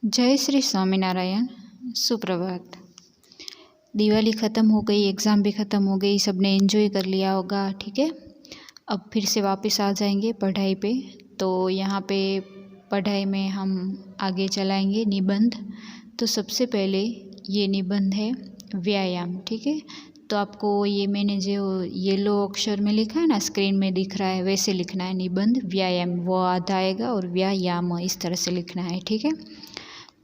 जय श्री स्वामीनारायण। सुप्रभात। दिवाली ख़त्म हो गई, एग्ज़ाम भी ख़त्म हो गई, सबने एंजॉय कर लिया होगा। ठीक है, अब फिर से वापस आ जाएंगे पढ़ाई पे। तो यहाँ पे पढ़ाई में हम आगे चलाएंगे निबंध। तो सबसे पहले ये निबंध है व्यायाम। ठीक है, तो आपको ये मैंने जो येलो अक्षर में लिखा है ना, स्क्रीन में दिख रहा है, वैसे लिखना है निबंध व्यायाम। वो आधा आएगा और व्यायाम इस तरह से लिखना है। ठीक है,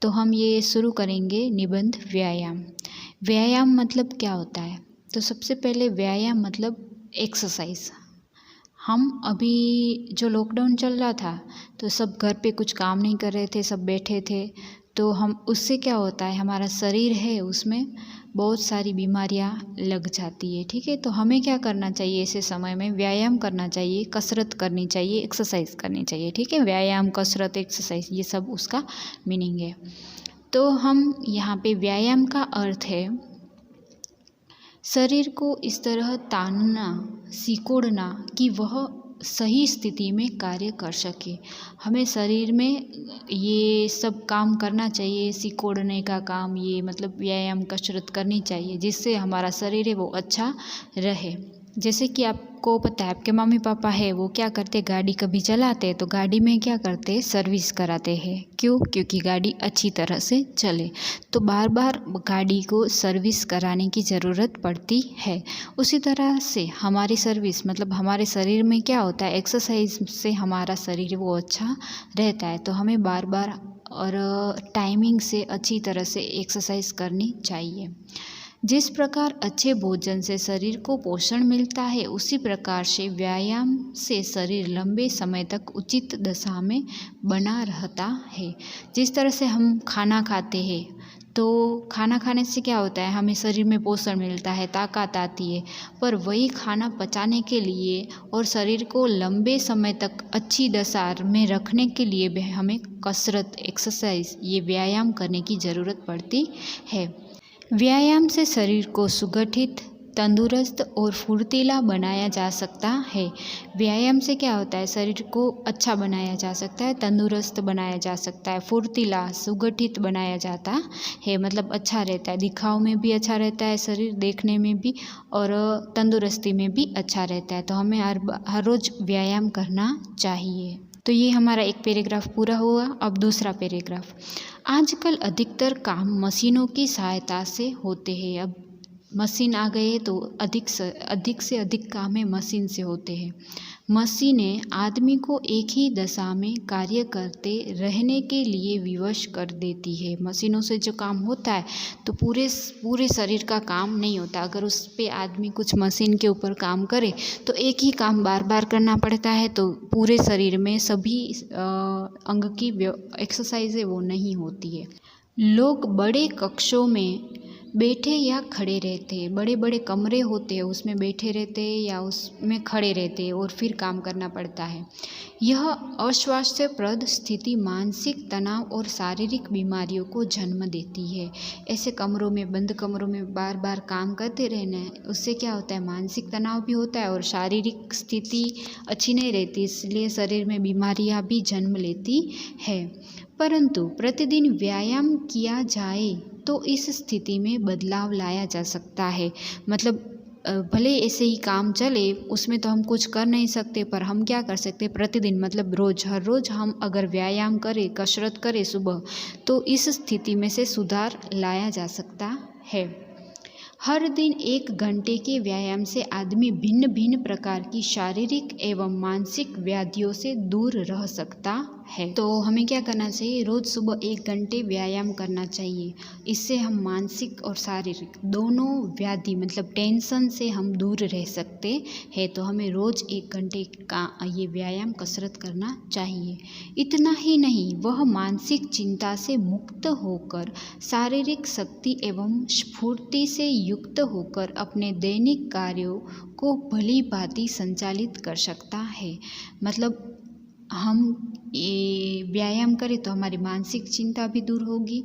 तो हम ये शुरू करेंगे निबंध व्यायाम। व्यायाम मतलब क्या होता है? तो सबसे पहले व्यायाम मतलब एक्सरसाइज। हम अभी जो लॉकडाउन चल रहा था तो सब घर पे कुछ काम नहीं कर रहे थे, सब बैठे थे। तो हम उससे क्या होता है, हमारा शरीर है उसमें बहुत सारी बीमारियां लग जाती है। ठीक है, तो हमें क्या करना चाहिए, ऐसे समय में व्यायाम करना चाहिए, कसरत करनी चाहिए, एक्सरसाइज करनी चाहिए। ठीक है, व्यायाम, कसरत, एक्सरसाइज, ये सब उसका मीनिंग है। तो हम यहाँ पे व्यायाम का अर्थ है शरीर को इस तरह तानना, सिकोड़ना कि वह सही स्थिति में कार्य कर सके। हमें शरीर में ये सब काम करना चाहिए, सिकोड़ने का काम, ये मतलब व्यायाम, कसरत करनी चाहिए, जिससे हमारा शरीर है वो अच्छा रहे। जैसे कि आपको पता है, आपके मम्मी पापा है वो क्या करते, गाड़ी कभी चलाते तो गाड़ी में क्या करते, सर्विस कराते हैं। क्यों? क्योंकि गाड़ी अच्छी तरह से चले। तो बार बार गाड़ी को सर्विस कराने की ज़रूरत पड़ती है। उसी तरह से हमारी सर्विस मतलब हमारे शरीर में क्या होता है, एक्सरसाइज से हमारा शरीर वो अच्छा रहता है। तो हमें बार बार और टाइमिंग से अच्छी तरह से एक्सरसाइज करनी चाहिए। जिस प्रकार अच्छे भोजन से शरीर को पोषण मिलता है, उसी प्रकार से व्यायाम से शरीर लंबे समय तक उचित दशा में बना रहता है। जिस तरह से हम खाना खाते हैं तो खाना खाने से क्या होता है, हमें शरीर में पोषण मिलता है, ताकत आती है। पर वही खाना पचाने के लिए और शरीर को लंबे समय तक अच्छी दशा में रखने के लिए भी हमें कसरत, एक्सरसाइज, ये व्यायाम करने की ज़रूरत पड़ती है। व्यायाम से शरीर को सुगठित, तंदुरुस्त और फुर्तीला बनाया जा सकता है। व्यायाम से क्या होता है, शरीर को अच्छा बनाया जा सकता है, तंदुरुस्त बनाया जा सकता है, फुर्तीला, सुगठित बनाया जाता है। मतलब अच्छा रहता है, दिखाव में भी अच्छा रहता है शरीर, देखने में भी, और तंदुरुस्ती में भी अच्छा रहता है। तो हमें हर रोज़ व्यायाम करना चाहिए। तो ये हमारा एक पैराग्राफ पूरा हुआ। अब दूसरा पैराग्राफ। आजकल अधिकतर काम मशीनों की सहायता से होते हैं। अब मशीन आ गए तो अधिक से अधिक काम है मशीन से होते हैं। मशीनें आदमी को एक ही दशा में कार्य करते रहने के लिए विवश कर देती है। मशीनों से जो काम होता है तो पूरे शरीर का काम नहीं होता। अगर उस पर आदमी कुछ मशीन के ऊपर काम करे तो एक ही काम बार बार करना पड़ता है, तो पूरे शरीर में सभी अंग की एक्सरसाइज है वो नहीं होती है। लोग बड़े कक्षों में बैठे या खड़े रहते हैं, बड़े बड़े कमरे होते हैं उसमें बैठे रहते हैं या उसमें खड़े रहते हैं और फिर काम करना पड़ता है। यह अस्वास्थ्यप्रद स्थिति मानसिक तनाव और शारीरिक बीमारियों को जन्म देती है। ऐसे कमरों में, बंद कमरों में बार बार काम करते रहना है, उससे क्या होता है, मानसिक तनाव भी होता है और शारीरिक स्थिति अच्छी नहीं रहती, इसलिए शरीर में बीमारियां भी जन्म लेती है। परंतु प्रतिदिन व्यायाम किया जाए तो इस स्थिति में बदलाव लाया जा सकता है। मतलब भले ऐसे ही काम चले, उसमें तो हम कुछ कर नहीं सकते, पर हम क्या कर सकते, प्रतिदिन मतलब रोज़, हर रोज़ हम अगर व्यायाम करें, कसरत करें सुबह, तो इस स्थिति में से सुधार लाया जा सकता है। हर दिन 1 घंटे के व्यायाम से आदमी भिन्न भिन्न प्रकार की शारीरिक एवं मानसिक व्याधियों से दूर रह सकता है। तो हमें क्या करना चाहिए, रोज़ सुबह 1 घंटे व्यायाम करना चाहिए। इससे हम मानसिक और शारीरिक दोनों व्याधि मतलब टेंशन से हम दूर रह सकते हैं। तो हमें रोज़ 1 घंटे का ये व्यायाम, कसरत करना चाहिए। इतना ही नहीं, वह मानसिक चिंता से मुक्त होकर शारीरिक शक्ति एवं स्फूर्ति से युक्त होकर अपने दैनिक कार्यों को भली भांति संचालित कर सकता है। मतलब हम ये व्यायाम करें तो हमारी मानसिक चिंता भी दूर होगी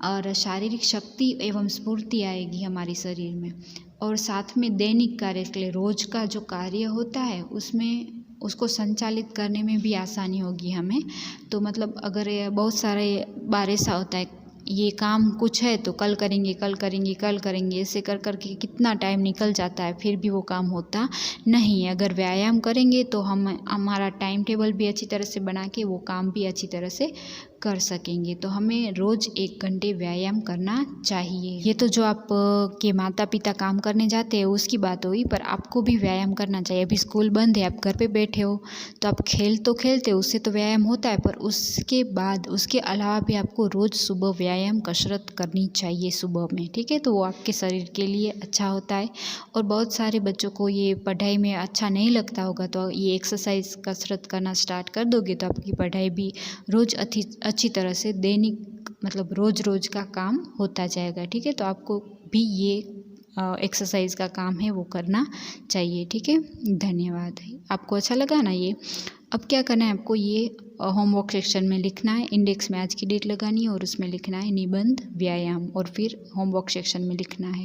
और शारीरिक शक्ति एवं स्फूर्ति आएगी हमारे शरीर में। और साथ में दैनिक कार्य के लिए, रोज का जो कार्य होता है उसमें उसको संचालित करने में भी आसानी होगी हमें। तो मतलब अगर बहुत सारे बार ऐसा होता है ये काम कुछ है तो कल करेंगे कल करेंगे कल करेंगे, ऐसे कर कर के कितना टाइम निकल जाता है, फिर भी वो काम होता नहीं है। अगर व्यायाम करेंगे तो हम हमारा टाइम टेबल भी अच्छी तरह से बना के वो काम भी अच्छी तरह से कर सकेंगे। तो हमें रोज़ 1 घंटे व्यायाम करना चाहिए। ये तो जो आप के माता पिता काम करने जाते हैं उसकी बात हुई, पर आपको भी व्यायाम करना चाहिए। अभी स्कूल बंद है, आप घर पे बैठे हो तो आप खेल तो खेलते हो, उससे तो व्यायाम होता है, पर उसके बाद उसके अलावा भी आपको रोज़ सुबह व्यायाम कसरत करनी चाहिए सुबह में, ठीक है। तो वो आपके शरीर के लिए अच्छा होता है। और बहुत सारे बच्चों को ये पढ़ाई में अच्छा नहीं लगता होगा, तो ये एक्सरसाइज कसरत करना स्टार्ट कर दोगे तो आपकी पढ़ाई भी रोज़ अच्छी तरह से दैनिक मतलब रोज़ का काम होता जाएगा, ठीक है। तो आपको भी ये एक्सरसाइज का काम है वो करना चाहिए, ठीक है। धन्यवाद। आपको अच्छा लगा ना ये? अब क्या करना है आपको, ये होमवर्क सेक्शन में लिखना है, इंडेक्स में आज की डेट लगानी है और उसमें लिखना है निबंध व्यायाम, और फिर होमवर्क सेक्शन में लिखना है।